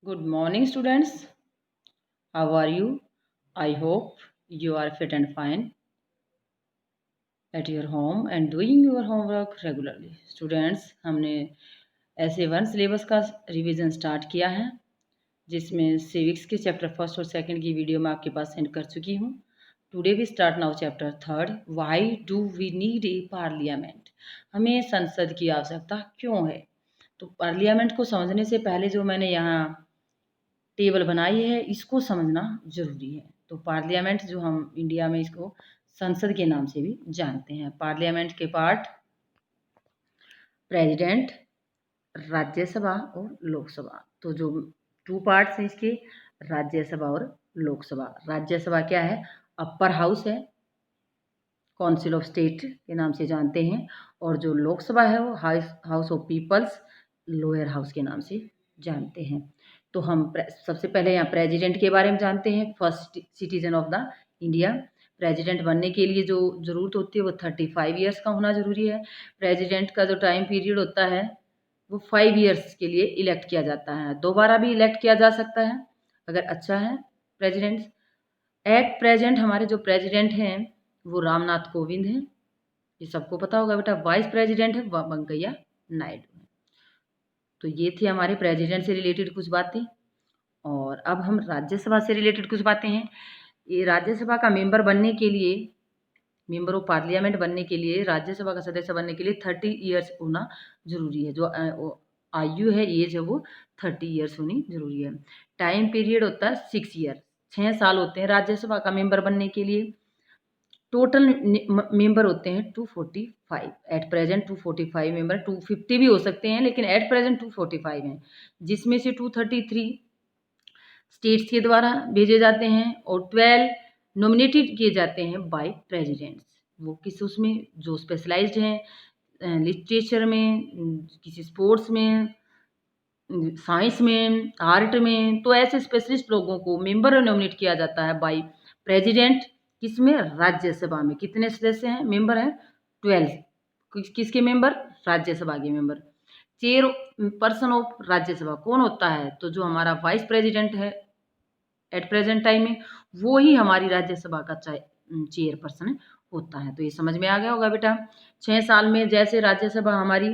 Good morning, students. How are you? I hope you are fit and fine at your home and doing your homework regularly. Students, हमने ऐसे 1 syllabus का revision start किया है जिसमें civics के chapter first और second की video मैं आपके पास सेंड कर चुकी हूँ. Today we start now chapter third. Why do we need a parliament? हमें संसद की आवश्यकता क्यों है? तो पार्लियामेंट को समझने से पहले जो मैंने यहाँ टेबल बनाई है इसको समझना जरूरी है. तो पार्लियामेंट जो हम इंडिया में इसको संसद के नाम से भी जानते हैं. पार्लियामेंट के पार्ट प्रेसिडेंट, राज्यसभा और लोकसभा. तो जो 2 पार्ट्स हैं इसके, राज्यसभा और लोकसभा. राज्यसभा क्या है? अपर हाउस है, काउंसिल ऑफ स्टेट के नाम से जानते हैं. और जो लोकसभा है वो house of peoples, lower house के नाम से जानते हैं. तो हम सबसे पहले यहाँ प्रेसिडेंट के बारे में जानते हैं. First citizen of the India. President बनने के लिए जो ज़रूरत होती है वो 35 ईयर्स का होना ज़रूरी है. प्रेसिडेंट का जो टाइम पीरियड होता है वो 5 ईयर्स के लिए इलेक्ट किया जाता है. दोबारा भी इलेक्ट किया जा सकता है अगर अच्छा है प्रेसिडेंट. एट प्रेजेंट हमारे जो प्रेसिडेंट हैं वो रामनाथ कोविंद हैं, ये सबको पता होगा बेटा. वाइस प्रेसिडेंट है वेंकैया नायडू. तो ये थे हमारे प्रेसिडेंट से रिलेटेड कुछ बातें. और अब हम राज्यसभा से रिलेटेड कुछ बातें हैं. ये राज्यसभा का मेंबर बनने के लिए, मेंबर ऑफ पार्लियामेंट बनने के लिए, राज्यसभा का सदस्य बनने के लिए 30 ईयर्स होना जरूरी है. जो आयु है, एज है, वो 30 ईयर्स होनी जरूरी है. टाइम पीरियड होता है 6 ईयर, 6 साल होते हैं राज्यसभा का मेंबर बनने के लिए. टोटल मेंबर होते हैं 245. एट प्रेजेंट 245 मेंबर, 250 भी हो सकते हैं लेकिन एट प्रेजेंट 245 हैं, जिसमें से 233 स्टेट्स के द्वारा भेजे जाते हैं और 12 नॉमिनेटेड किए जाते हैं बाय प्रेसिडेंट्स. वो किस उसमें जो स्पेशलाइज्ड हैं, लिटरेचर में, किसी स्पोर्ट्स में, साइंस में, आर्ट में. तो ऐसे स्पेशलिस्ट लोगों को मेंबर नॉमिनेट किया जाता है बाय प्रेसिडेंट. किसमें? राज्यसभा में. कितने सदस्य हैं? मेंबर हैं 12. किसके मेंबर? राज्यसभा के member. Chair person of Rajya Sabha कौन होता है? तो जो हमारा वाइस प्रेसिडेंट है एट प्रेजेंट टाइम में, वो ही हमारी राज्यसभा का चेयर पर्सन होता है. तो ये समझ में आ गया होगा बेटा. 6 साल में जैसे राज्यसभा हमारी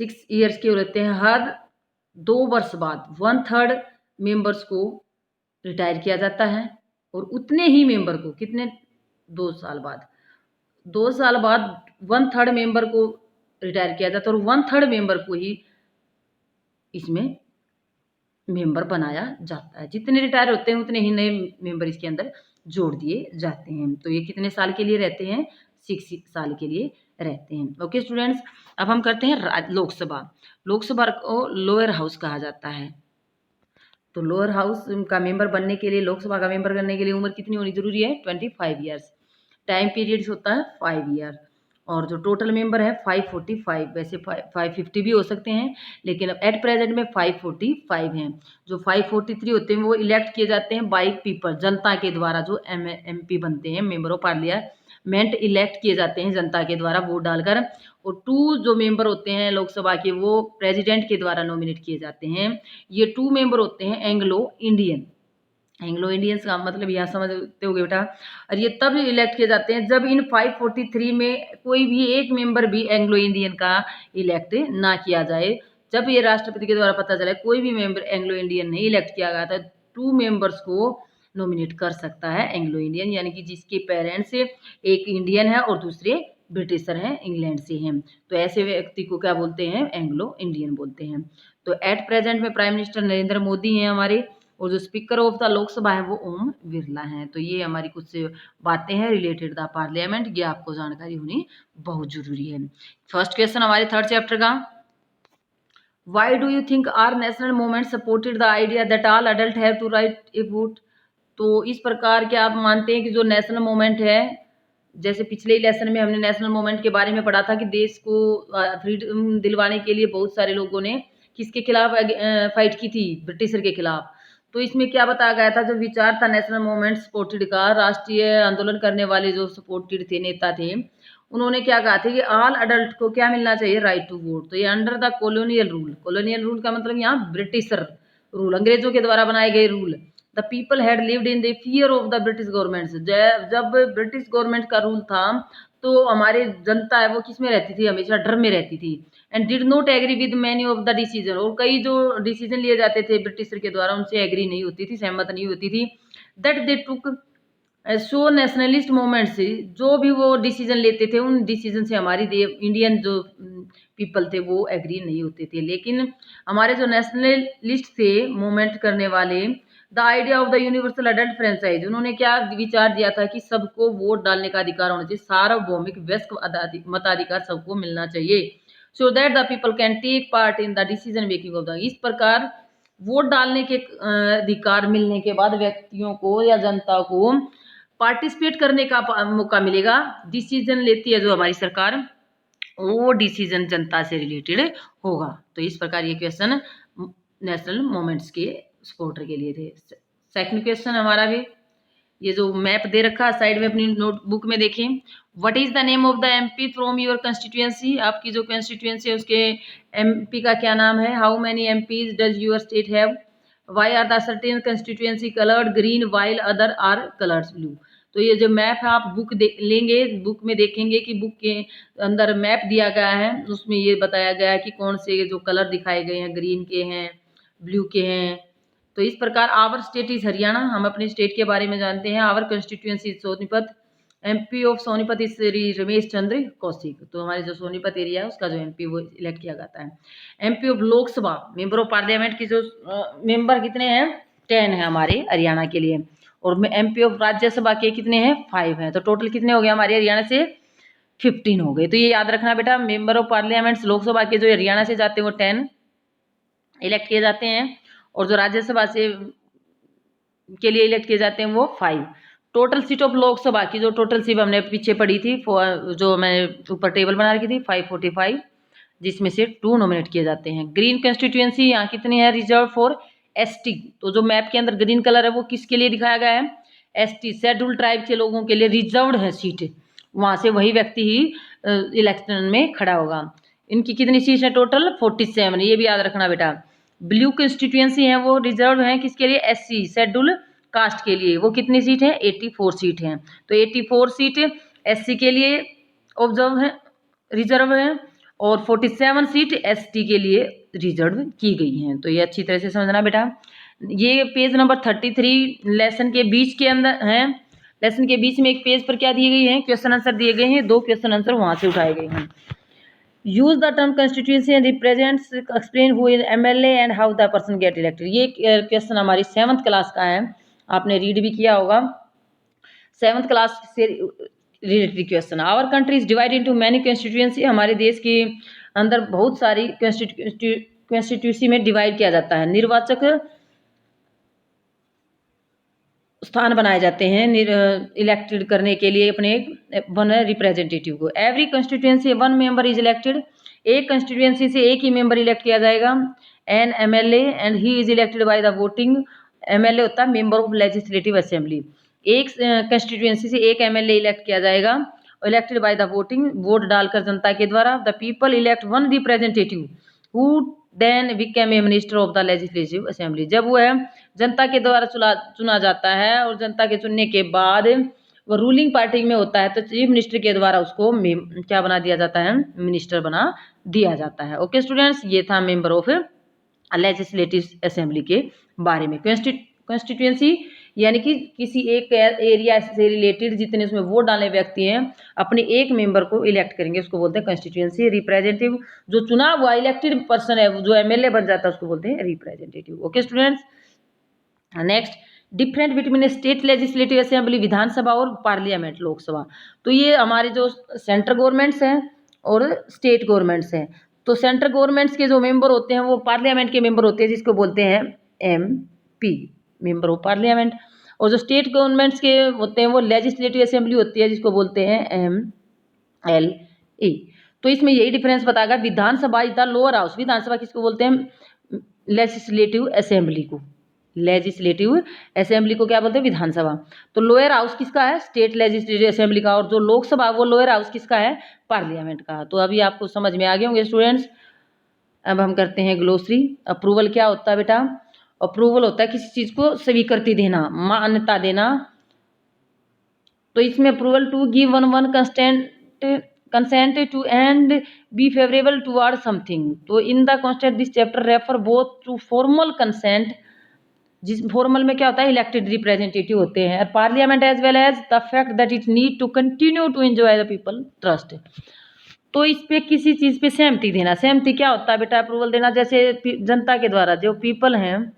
6 ईयर्स के रहते हैं, हर 2 वर्ष बाद 1/3 मेंबर्स को रिटायर किया जाता है. और उतने ही मेंबर को कितने? 2 साल बाद, 2 साल बाद 1/3 मेंबर को रिटायर किया जाता है और 1/3 मेंबर को ही इसमें मेंबर बनाया जाता है. जितने रिटायर होते हैं उतने ही नए मेंबर इसके अंदर जोड़ दिए जाते हैं. तो ये कितने साल के लिए रहते हैं? 6 साल के लिए रहते हैं. ओके स्टूडेंट्स, अब हम करते हैं लोकसभा. लोकसभा को लोअर हाउस कहा जाता है. तो लोअर हाउस का मेंबर बनने के लिए, लोकसभा का मेंबर करने के लिए उम्र कितनी होनी जरूरी है? 25 ईयर्स. टाइम पीरियड होता है 5 ईयर. और जो टोटल मेंबर है 545. वैसे 550 भी हो सकते हैं लेकिन एट प्रेजेंट में 545 हैं. जो 543 होते हैं वो इलेक्ट किए जाते हैं बाई पीपल, जनता के द्वारा. जो MP बनते हैं, मेंबर ऑफ पार्लियामेंट, इलेक्ट किए जाते हैं जनता के द्वारा वोट डालकर. और 2 जो मेंबर होते हैं लोकसभा के वो प्रेसिडेंट के द्वारा नॉमिनेट किए जाते हैं. ये 2 मेंबर होते हैं एंग्लो इंडियन. एंग्लो इंडियंस का मतलब यहाँ समझते होगे बेटा. और ये तब इलेक्ट किए जाते हैं जब इन 543 में कोई भी एक मेंबर भी एंग्लो इंडियन का इलेक्ट ना किया जाए. जब ये राष्ट्रपति के द्वारा पता चला कोई भी मेंबर एंग्लो इंडियन नहीं इलेक्ट किया गया था, 2 मेंबर्स को नॉमिनेट कर सकता है एंग्लो इंडियन, यानी कि जिसके पेरेंट्स एक इंडियन है और दूसरे ब्रिटिशर हैं, इंग्लैंड से हैं. तो ऐसे व्यक्ति को क्या बोलते हैं? एंग्लो इंडियन बोलते हैं. तो एट प्रेजेंट में प्राइम मिनिस्टर नरेंद्र मोदी हैं हमारे, और जो स्पीकर ऑफ द लोकसभा है वो ओम बिरला हैं. तो ये हमारी कुछ बातें हैं रिलेटेड द पार्लियामेंट, ये आपको जानकारी होनी बहुत जरूरी है. फर्स्ट क्वेश्चन हमारे थर्ड चैप्टर का, why do you think our national movement supported the idea that all adult have to right a vote? तो इस प्रकार के आप मानते हैं कि जो नेशनल मूवमेंट है, जैसे पिछले लेसन में हमने नेशनल मूवमेंट के बारे में पढ़ा था कि देश को फ्रीडम दिलवाने के लिए बहुत सारे लोगों ने किसके खिलाफ फाइट की थी? ब्रिटिशर के खिलाफ. तो इसमें क्या बताया गया था, जो विचार था नेशनल मूवमेंट सपोर्टेड का, राष्ट्रीय आंदोलन करने वाले जो सपोर्टेड थे, नेता थे, उन्होंने क्या कहा था कि ऑल अडल्ट को क्या मिलना चाहिए, राइट टू वोट। तो ये under the colonial rule, colonial rule का मतलब यहाँ ब्रिटिशर रूल, अंग्रेजों के द्वारा बनाए गए rule, the people had lived in the fear of the British government. जब ब्रिटिश गवर्नमेंट का रूल था तो हमारी जनता है वो किस में रहती थी, हमेशा डर में रहती थी। And did not agree with many of the decision, और कई जो डिसीजन लिए जाते थे ब्रिटिशर के द्वारा उनसे एग्री नहीं होती थी, सहमत नहीं होती थी। That they took so nationalist movement से, जो भी वो डिसीजन लेते थे उन डिसीजन से हमारी इंडियन जो पीपल थे वो एग्री नहीं होते थे। लेकिन हमारे जो नेशनलिस्ट थे मूवमेंट करने वाले, the idea of the universal adult franchise, उन्होंने क्या विचार दिया था कि सबको वोट डालने का अधिकार होना चाहिए, सार्वभौमिक वयस्क मताधिकार सबको मिलना चाहिए, so that the people can take part in the decision making of the. इस प्रकार वोट डालने के अधिकार मिलने के बाद व्यक्तियों को या जनता को पार्टिसिपेट करने का मौका मिलेगा। डिसीजन लेती है जो हमारी सरकार, वो डिसीजन जनता से रिलेटेड होगा। तो इस प्रकार ये क्वेश्चन नेशनल मूवमेंट्स के सपोर्टर के लिए थे। सेकंड क्वेश्चन हमारा भी, ये जो मैप दे रखा है साइड में अपनी नोटबुक में देखें, what is the name of the MP from your constituency, आपकी जो कंस्टिट्यूएंसी है उसके एमपी का क्या नाम है। How many MPs does your state have, why are the certain constituency coloured green while other are coloured blue. तो ये जो मैप है आप बुक लेंगे, बुक में देखेंगे कि बुक के अंदर मैप दिया गया है, उसमें ये बताया गया है कि कौन से जो कलर दिखाए गए हैं, ग्रीन के हैं, ब्लू के हैं। तो इस प्रकार आवर स्टेट इज हरियाणा, हम अपने स्टेट के बारे में जानते हैं। Our constituency is Sonipat, MP of Sonipat is Shri Ramesh Chandra Kaushik. तो हमारे जो सोनीपत एरिया है उसका जो एमपी वो इलेक्ट किया जाता है। MP of Lok Sabha, member of parliament की जो मेंबर कितने हैं, 10 है हमारे हरियाणा के लिए। और एमपी ऑफ राज्यसभा के कितने हैं, 5 हैं। तो टोटल कितने हो गए हमारे हरियाणा से, 15 हो गए। तो ये याद रखना बेटा, मेंबर ऑफ पार्लियामेंट लोकसभा के जो हरियाणा से जाते हैं वो 10 इलेक्ट किए जाते हैं, और जो राज्यसभा से के लिए इलेक्ट किए जाते हैं वो 5। टोटल सीट ऑफ लोकसभा की जो टोटल सीट हमने पीछे पढ़ी थी, जो मैंने ऊपर टेबल बना रखी थी, 545, जिसमें से 2 नॉमिनेट किए जाते हैं। ग्रीन कंस्टिट्यूएंसी यहाँ कितनी है, रिजर्व फॉर एसटी। तो जो मैप के अंदर ग्रीन कलर है वो किसके लिए दिखाया गया है, एसटी शेड्यूल्ड ट्राइब के लोगों के लिए रिजर्व्ड है सीट, वहां से वही व्यक्ति ही इलेक्शन में खड़ा होगा। इनकी कितनी सीट है टोटल, 47, ये भी याद रखना बेटा। ब्लू कंस्टिट्यूएंसी है वो रिजर्व है किसके लिए, एससी शेड्यूल कास्ट के लिए, वो कितनी सीट है, 84 सीट हैं। तो 84 सीट एससी के लिए ऑब्जर्व है, रिजर्व है, और 47 सीट एसटी के लिए रिजर्व की गई हैं। तो ये अच्छी तरह से समझना बेटा। ये पेज नंबर 33 लेसन के बीच के अंदर है, लेसन के बीच में एक पेज पर क्या दिए गई है, क्वेश्चन आंसर दिए गए हैं, 2 क्वेश्चन आंसर वहां से उठाए गए हैं। Use the term constituency and represents, explain who is MLA and how the person get elected. ये क्वेश्चन हमारी 7th क्लास का है, आपने रीड भी किया होगा, 7th क्लास से related question. Our country is divide into many constituency, हमारे देश के अंदर बहुत सारी कंस्टिट्यूएंसी में डिवाइड किया जाता है। निर्वाचक स्थान बनाए जाते हैं इलेक्टेड करने के लिए अपने वन रिप्रेजेंटेटिव को। Every constituency 1 member is elected, एक कंस्टिट्यूएंसी से एक ही मेंबर इलेक्ट किया जाएगा। An MLA and he is elected by the voting, MLA होता है मेंबर ऑफ लेजिस्लेटिव असेंबली। एक कंस्टिट्यूएंसी से एक एमएलए इलेक्ट किया जाएगा, elected by the voting, vote डालकर जनता के द्वारा। The people elect 1 representative who then became a minister of the legislative assembly. जब वो है जनता के द्वारा चुना जाता है, और जनता के चुनने के बाद वो रूलिंग पार्टी में होता है, तो चीफ मिनिस्टर के द्वारा उसको क्या बना दिया जाता है, मिनिस्टर बना दिया जाता है। ओके स्टूडेंट्स, ये था मेंबर ऑफ लेजिस्लेटिव असेंबली के बारे में। कॉन्स्टिट्यूएंसी यानी कि किसी एक एरिया से रिलेटेड जितने उसमें वोट डाले व्यक्ति हैं अपने एक मेंबर को इलेक्ट करेंगे, उसको बोलते हैं कॉन्स्टिट्यूएंसी। रिप्रेजेंटेटिव जो चुना हुआ इलेक्टेड पर्सन है, जो एमएलए बन जाता है, उसको बोलते हैं representative. Okay students, next, different between state legislative assembly, Vidhan Sabha और पार्लियामेंट लोकसभा। तो ये हमारे जो सेंट्रल गवर्नमेंट्स हैं और स्टेट गवर्नमेंट्स हैं। तो सेंट्रल गवर्नमेंट्स के जो मेंबर होते हैं वो पार्लियामेंट के मेंबर होते हैं, जिसको बोलते हैं एमपी, मेंबर ऑफ पार्लियामेंट। और जो स्टेट गवर्नमेंट्स के होते हैं वो लेजिस्लेटिव असेंबली होती है, जिसको बोलते हैं एमएलए। तो इसमें यही डिफरेंस बताएगा। विधानसभा इज द लोअर हाउस, विधानसभा किसको बोलते हैं, लेजिस्लेटिव असेंबली को। लेजिस्लेटिव असेंबली को क्या बोलते हैं, विधानसभा। तो लोअर हाउस किसका है, स्टेट लेजिस्लेटिव असेंबली का, और जो लोकसभा वो लोअर हाउस किसका है, पार्लियामेंट का। तो अभी आपको समझ में आ गए होंगे स्टूडेंट्स। अब हम करते हैं ग्लोसरी। अप्रूवल क्या होता है बेटा, अप्रूवल होता है किसी चीज को स्वीकृति देना, मान्यता देना। तो इसमें approval to give one consent to and be favourable toward something. तो in the constant this chapter refer both to formal consent, जिस फॉर्मल में क्या होता है, इलेक्टेड रिप्रेजेंटेटिव होते हैं, parliament as well as the fact that it need to continue to enjoy the people trust. तो इस पे किसी चीज पे सहमति देना। सहमति क्या होता है बेटा, अप्रूवल देना, जैसे जनता के द्वारा जो पीपल हैं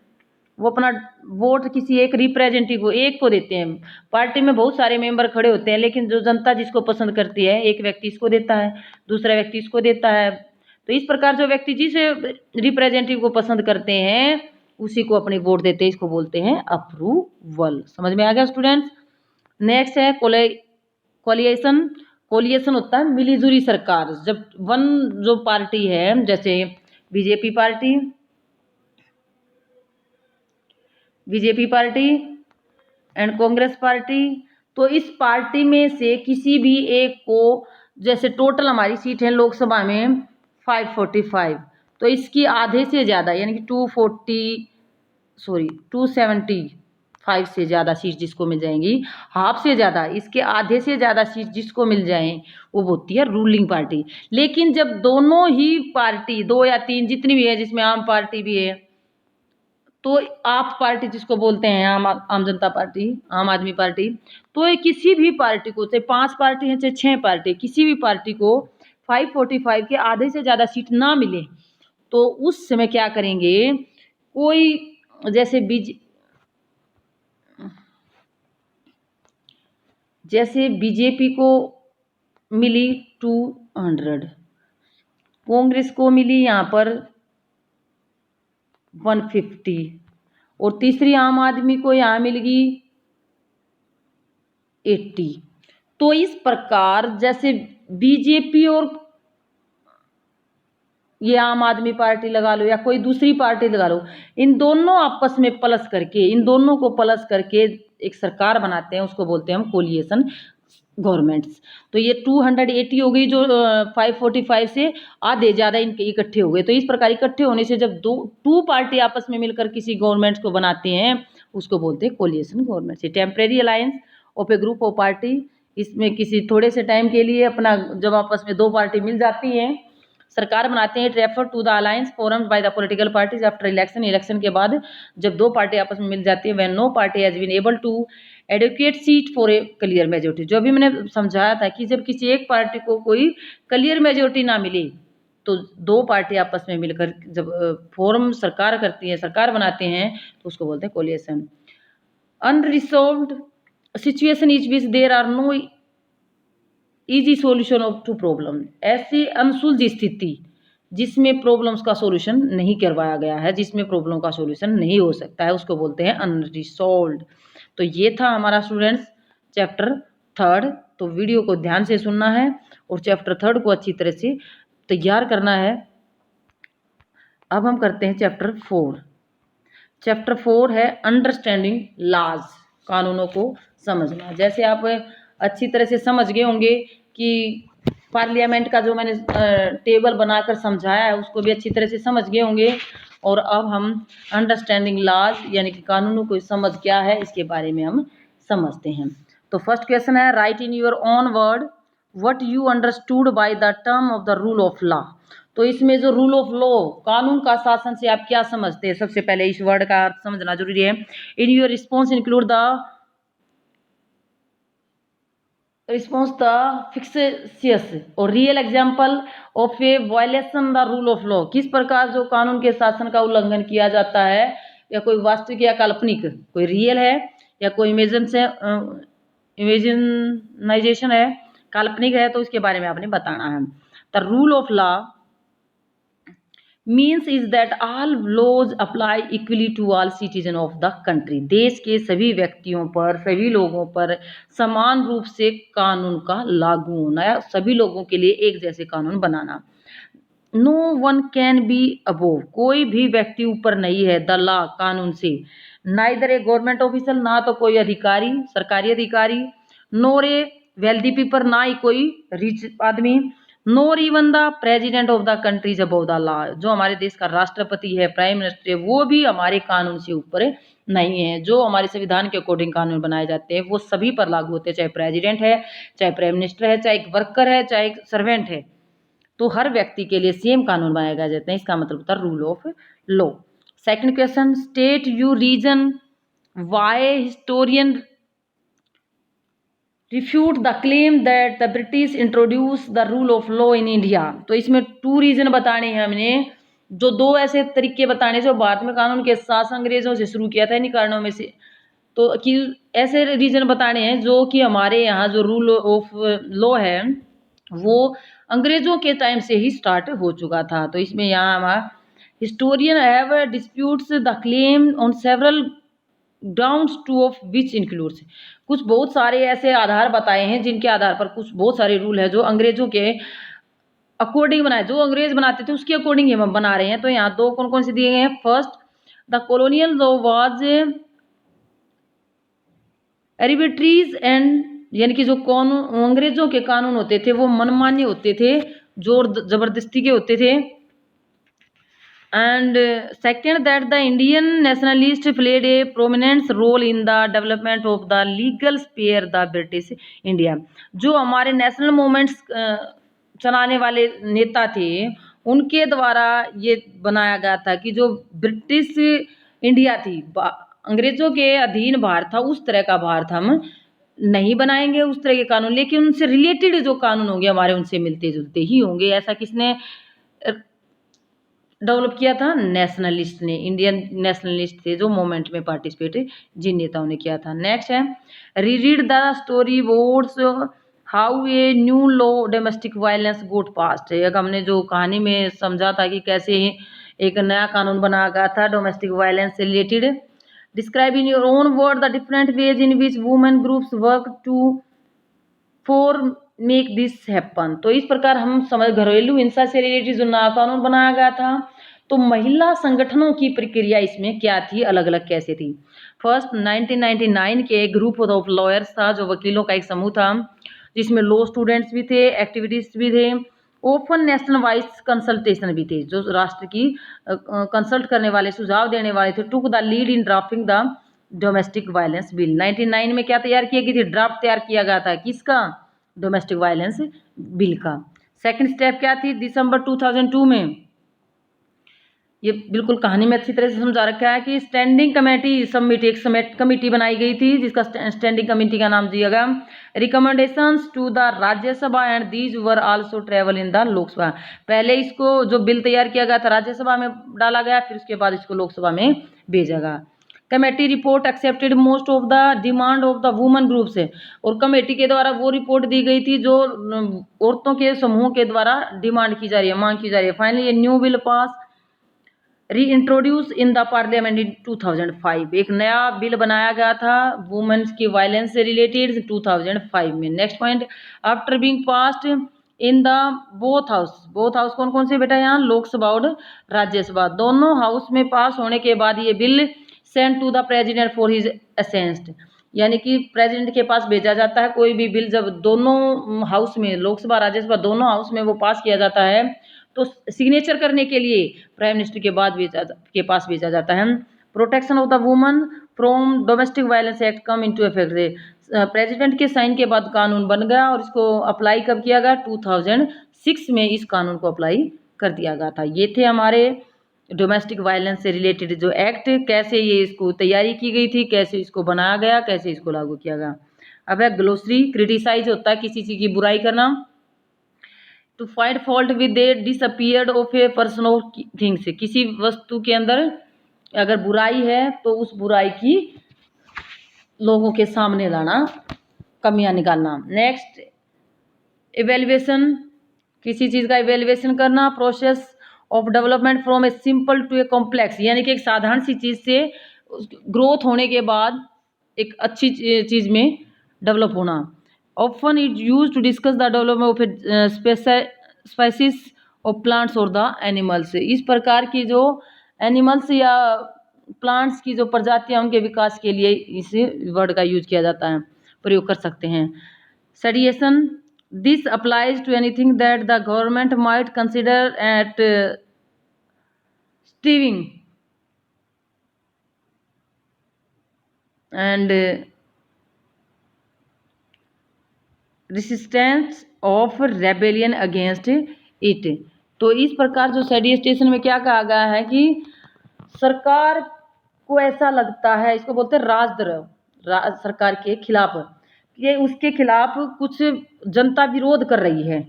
वो अपना वोट किसी एक रिप्रेजेंटेटिव को, एक को देते हैं। पार्टी में बहुत सारे मेंबर खड़े होते हैं, लेकिन जो जनता जिसको पसंद करती है, एक व्यक्ति इसको देता है, दूसरा व्यक्ति इसको देता है। तो इस प्रकार जो व्यक्ति जिस रिप्रेजेंटेटिव को पसंद करते हैं उसी को अपने वोट देते हैं, इसको बोलते हैं अप्रूवल। समझ में आ गया स्टूडेंट्स। नेक्स्ट है कोलिएशन। कोलिएशन होता है मिलीजुली सरकार। जब वन जो पार्टी है, जैसे BJP party and Congress party, तो इस पार्टी में से किसी भी एक को, जैसे टोटल हमारी सीट है लोकसभा में 545, तो इसकी आधे से ज़्यादा यानी कि 275 से ज़्यादा सीट जिसको मिल जाएंगी, हाफ से ज़्यादा, इसके आधे से ज़्यादा सीट जिसको मिल जाएं वो होती है रूलिंग पार्टी। लेकिन जब दोनों ही पार्टी, 2 या 3 जितनी भी है, जिसमें आम पार्टी भी है, तो आप पार्टी जिसको बोलते हैं, आम जनता पार्टी, आम आदमी पार्टी, तो ये किसी भी पार्टी को, चाहे 5 पार्टी है चाहे 6 पार्टी, किसी भी पार्टी को 545 के आधे से ज़्यादा सीट ना मिले तो उस समय क्या करेंगे, कोई जैसे बीजेपी को मिली 200, कांग्रेस को मिली यहाँ पर 150 और तीसरी आम आदमी को यहाँ मिल गई 80। तो इस प्रकार जैसे बीजेपी और ये आम आदमी पार्टी लगा लो या कोई दूसरी पार्टी लगा लो, इन दोनों आपस में प्लस करके, इन दोनों को प्लस करके एक सरकार बनाते हैं, उसको बोलते हैं हम कोलिएशन गवर्नमेंट्स। तो ये 280 हो गई, जो 545 से आधे ज़्यादा इनके इकट्ठे हो गए। तो इस प्रकार इकट्ठे होने से जब टू पार्टी आपस में मिलकर किसी गवर्नमेंट को बनाते हैं उसको बोलते हैं कोलिएशन गवर्नमेंट। से temporary alliance of A group of party, इसमें किसी थोड़े से टाइम के लिए अपना जब आपस में 2 पार्टी मिल जाती हैं सरकार बनाते हैं। It refer to the alliance formed by the political parties after election के बाद जब 2 पार्टी आपस में मिल जाती है, when no party has been able to educate seat for a clear majority. जो भी मैंने समझाया था कि जब किसी एक पार्टी को कोई क्लियर मेजोरिटी ना मिले तो 2 पार्टी आपस में मिलकर जब फॉर्म सरकार करती है, सरकार बनाते हैं, तो उसको बोलते हैं coalition. Unresolved situation is which there are no easy solution of to problem. ऐसी अनसुलझी स्थिति जिसमें प्रॉब्लम्स का सॉल्यूशन नहीं करवाया गया है, जिसमें प्रॉब्लम का सॉल्यूशन नहीं हो सकता है, उसको बोलते हैं अनरिजॉल्व्ड। तो ये था हमारा स्टूडेंट्स चैप्टर 3। तो वीडियो को ध्यान से सुनना है और चैप्टर 3 को अच्छी तरह से तैयार करना है। अब हम करते हैं चैप्टर 4। चैप्टर 4 है अंडरस्टैंडिंग लॉज, कानूनों को समझना। जैसे आप अच्छी तरह से समझ गए होंगे कि पार्लियामेंट का जो मैंने टेबल बनाकर समझाया है उसको भी अच्छी तरह से समझ गए होंगे। और अब हम अंडरस्टैंडिंग लॉज यानी कि कानूनों को समझ क्या है इसके बारे में हम समझते हैं। तो फर्स्ट क्वेश्चन है, right in your own word what you understood by the term of the rule of law. तो इसमें जो रूल ऑफ लॉ, कानून का शासन से आप क्या समझते हैं, सबसे पहले इस वर्ड का अर्थ समझना जरूरी है। In your response include the fictitious और real example of a violation the rule of law. किस प्रकार जो कानून के शासन का उल्लंघन किया जाता है, या कोई वास्तविक या काल्पनिक, कोई रियल है या कोई इमेजिनाइजेशन है, काल्पनिक है, तो इसके बारे में आपने बताना है। The rule of law means is that all laws apply equally to all citizen of the country. देश के सभी व्यक्तियों पर, सभी लोगों पर समान रूप से कानून का लागू होना या सभी लोगों के लिए एक जैसे कानून बनाना। No one can be above, कोई भी व्यक्ति ऊपर नहीं है, द लॉ, कानून से। नाइदर ए गवर्नमेंट ऑफिसर, ना तो कोई अधिकारी, सरकारी अधिकारी, नोर ए वेल्दी पीपल, ना ही कोई रिच आदमी, nor even the president of the countries above the law, जो हमारे देश का राष्ट्रपति है, प्राइम मिनिस्टर है, वो भी हमारे कानून से ऊपर नहीं है। जो हमारे संविधान के अकॉर्डिंग कानून बनाए जाते हैं वो सभी पर लागू होते हैं, चाहे प्रेसिडेंट है, चाहे प्राइम मिनिस्टर है, चाहे एक वर्कर है, चाहे एक सर्वेंट है, तो हर व्यक्ति के लिए सेम कानून बनाए गए जाते हैं। इसका मतलब होता है rule of law. Second question, state you reason why historian refute the claim that the British introduce the rule of law in India. तो इसमें 2 रीजन बताने हैं हमने, जो 2 ऐसे तरीके बताने जो भारत में कानून के शासन अंग्रेजों से शुरू किया था इन्हीं कारणों में से, तो कि ऐसे रीजन बताने हैं जो कि हमारे यहाँ जो रूल ऑफ लॉ है वो अंग्रेजों के टाइम से ही स्टार्ट हो चुका था। तो इसमें यहाँ हमारा historian have disputes the claim on several grounds two of which includes, कुछ बहुत सारे ऐसे आधार बताए हैं जिनके आधार पर कुछ बहुत सारे रूल है जो अंग्रेजों के अकॉर्डिंग बनाए, जो अंग्रेज बनाते थे उसके अकॉर्डिंग हम बना रहे हैं। तो यहाँ 2 कौन कौन से दिए गए हैं। First, the colonial law was arbitrary and, यानी कि जो कानून अंग्रेजों के कानून होते थे वो मनमान्य होते थे, जोर जबरदस्ती के होते थे। And second, that the Indian nationalist played a prominent role in the development of the legal sphere the British India, जो हमारे नेशनल मूवमेंट्स चलाने वाले नेता थे उनके द्वारा ये बनाया गया था कि जो ब्रिटिश इंडिया थी, अंग्रेजों के अधीन भारत था, उस तरह का भारत हम नहीं बनाएंगे, उस तरह के कानून, लेकिन उनसे रिलेटेड जो कानून होंगे हमारे उनसे मिलते जुलते ही होंगे। ऐसा किसने डेवलप किया था? नेशनलिस्ट ने, इंडियन नेशनलिस्ट थे जो मूवमेंट में पार्टिसिपेट जिन नेताओं ने किया था। नेक्स्ट है, read the story boards how a new law domestic violence got passed. एक हमने जो कहानी में समझा था कि कैसे एक नया कानून बनाया गया था डोमेस्टिक वायलेंस से related. Describe in your own word the different ways in which women groups work to for make this happen. तो इस प्रकार हम समझ घरेलू हिंसा से रिलेटेड जो नया कानून बनाया गया था, तो महिला संगठनों की प्रक्रिया इसमें क्या थी, अलग अलग कैसे थी। फर्स्ट, 1999 के ग्रुप ऑफ लॉयर्स था, जो वकीलों का एक समूह था जिसमें लॉ स्टूडेंट्स भी थे, एक्टिविटीज भी थे, ओपन नेशनल वाइज कंसल्टेशन भी थे, जो राष्ट्र की कंसल्ट करने वाले, सुझाव देने वाले थे। Took the lead in drafting the domestic violence bill. 1999 में क्या तैयार किया गई थी? ड्राफ्ट तैयार किया गया था, किसका? डोमेस्टिक वायलेंस बिल का। सेकंड स्टेप क्या थी? दिसंबर 2002 में, ये बिल्कुल कहानी में अच्छी तरह से समझा रखा है कि स्टैंडिंग कमेटी सबमिट, एक कमेटी बनाई गई थी जिसका स्टैंडिंग कमेटी का नाम दिया गया recommendations to the Rajya Sabha and these were also travel in the Lok Sabha. पहले इसको जो बिल तैयार किया गया था राज्यसभा में डाला गया, फिर उसके बाद इसको लोकसभा में भेजा गया। Committee report accepted most of the demand of the women group से, और कमेटी के द्वारा वो रिपोर्ट दी गई थी जो औरतों के समूह के द्वारा डिमांड की जा रही है, मांग की जा रही है। Finally a new bill pass reintroduce in the parliament in 2005, एक नया बिल बनाया गया था वुमेन्स की वायलेंस से रिलेटेड 2005 में। Next point, after being passed in the both house कौन कौन से बेटा? यहाँ लोकसभा और राज्यसभा, दोनों हाउस में पास होने के बाद ये bill send to the president for his assent, यानी कि प्रेसिडेंट के पास भेजा जाता है कोई भी बिल, जब दोनों हाउस में, लोकसभा राज्यसभा दोनों हाउस में वो पास किया जाता है तो सिग्नेचर करने के लिए प्राइम मिनिस्टर के पास भेजा जाता है। Protection of the woman from domestic violence act come into effect, president के साइन के बाद कानून बन गया और इसको अप्लाई कब किया गया? 2006 में इस कानून को अप्लाई कर दिया गया था। ये थे हमारे डोमेस्टिक वायलेंस से रिलेटेड जो एक्ट, कैसे ये इसको तैयारी की गई थी, कैसे इसको बनाया गया, कैसे इसको लागू किया गया। अब है ग्लोसरी, क्रिटिसाइज होता है किसी चीज़ की बुराई करना, to find fault with a disappeared of a person और थिंग्स, किसी वस्तु के अंदर अगर बुराई है तो उस बुराई की लोगों के सामने लाना, कमियां निकालना। नेक्स्ट, इवेल्युएशन, किसी चीज़ का इवेल्युएशन करना, process of development from a simple to a complex, यानी कि एक साधारण सी चीज़ से ग्रोथ होने के बाद एक अच्छी चीज़ में डेवलप होना। Often it use to discuss the development of a species of plants और द एनिमल्स, इस प्रकार की जो एनिमल्स या प्लांट्स की जो प्रजातियां उनके विकास के लिए इस वर्ड का यूज किया जाता है, प्रयोग कर सकते हैं। Sedition, this applies to anything that the government might consider at stirring and resistance of rebellion against it. तो इस प्रकार जो सेडिएशन में क्या कहा गया है कि सरकार को ऐसा लगता है, इसको बोलते हैं राजद्रोह, सरकार के खिलाफ, ये उसके खिलाफ कुछ जनता विरोध कर रही है,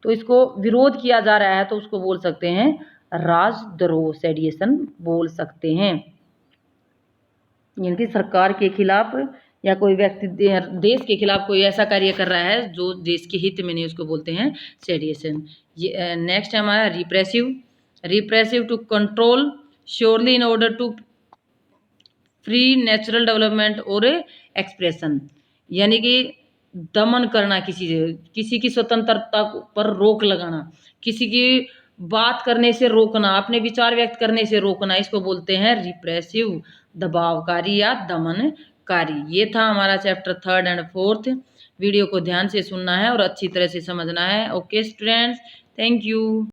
तो इसको विरोध किया जा रहा है, तो उसको बोल सकते हैं राजद्रोह, सेडिएशन बोल सकते हैं। यानी कि सरकार के खिलाफ या कोई व्यक्ति देश के खिलाफ कोई ऐसा कार्य कर रहा है जो देश के हित में नहीं, उसको बोलते हैं सेडिएशन। ये नेक्स्ट है हमारा repressive. Repressive to control surely in order to free natural development और एक्सप्रेशन, यानी कि दमन करना, किसी की स्वतंत्रता पर रोक लगाना, किसी की बात करने से रोकना, अपने विचार व्यक्त करने से रोकना, इसको बोलते हैं रिप्रेसिव, दबावकारी या दमनकारी। ये था हमारा chapter 3rd and 4th। Video को ध्यान से सुनना है और अच्छी तरह से समझना है। Okay students, thank you.